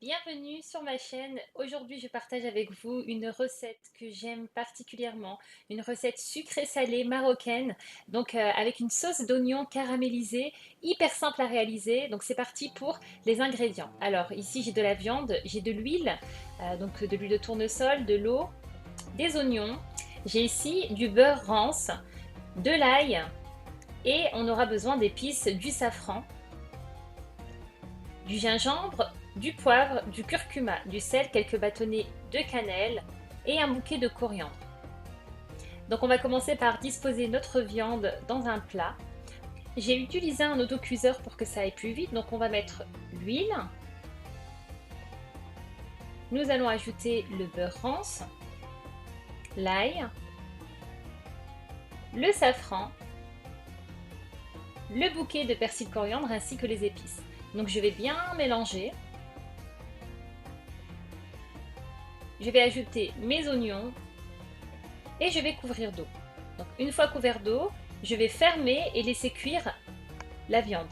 Bienvenue sur ma chaîne. Aujourd'hui, je partage avec vous une recette que j'aime particulièrement, une recette sucrée-salée marocaine, donc avec une sauce d'oignon caramélisée, hyper simple à réaliser. Donc c'est parti pour les ingrédients. Alors ici, j'ai de la viande, j'ai de l'huile, donc de l'huile de tournesol, de l'eau, des oignons. J'ai ici du beurre rance, de l'ail et on aura besoin d'épices, du safran, du gingembre, du poivre, du curcuma, du sel, quelques bâtonnets de cannelle et un bouquet de coriandre. Donc on va commencer par disposer notre viande dans un plat. J'ai utilisé un autocuiseur pour que ça aille plus vite, donc on va mettre l'huile. Nous allons ajouter le beurre rance, l'ail, le safran, le bouquet de persil coriandre ainsi que les épices. Donc je vais bien mélanger. Je vais ajouter mes oignons et je vais couvrir d'eau. Donc une fois couvert d'eau, je vais fermer et laisser cuire la viande.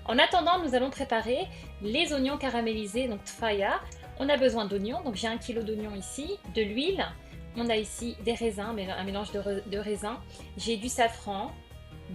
En attendant, nous allons préparer les oignons caramélisés, donc tfaya. On a besoin d'oignons, donc j'ai 1 kg d'oignons ici, de l'huile, on a ici des raisins, un mélange de raisins, j'ai du safran,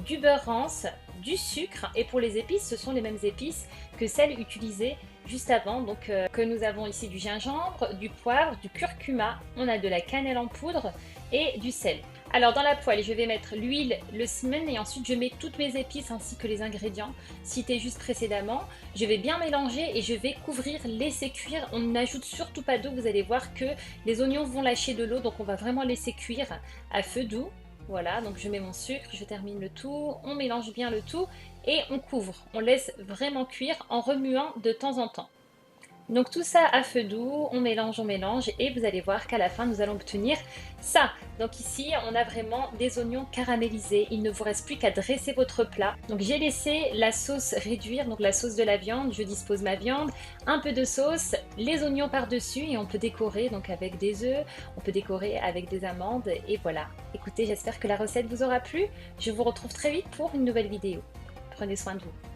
du beurre rance, du sucre et pour les épices, ce sont les mêmes épices que celles utilisées juste avant. Donc que nous avons ici du gingembre, du poivre, du curcuma, on a de la cannelle en poudre et du sel. Alors dans la poêle, je vais mettre l'huile, le semen et ensuite je mets toutes mes épices ainsi que les ingrédients cités juste précédemment. Je vais bien mélanger et je vais couvrir, laisser cuire. On n'ajoute surtout pas d'eau, vous allez voir que les oignons vont lâcher de l'eau, donc on va vraiment laisser cuire à feu doux. Voilà, donc je mets mon sucre, je termine le tout, on mélange bien le tout et on couvre. On laisse vraiment cuire en remuant de temps en temps. Donc tout ça à feu doux, on mélange et vous allez voir qu'à la fin nous allons obtenir ça. Donc ici on a vraiment des oignons caramélisés, il ne vous reste plus qu'à dresser votre plat. Donc j'ai laissé la sauce réduire, donc la sauce de la viande, je dispose ma viande, un peu de sauce, les oignons par-dessus et on peut décorer donc avec des œufs, on peut décorer avec des amandes et voilà. Écoutez, j'espère que la recette vous aura plu, je vous retrouve très vite pour une nouvelle vidéo. Prenez soin de vous.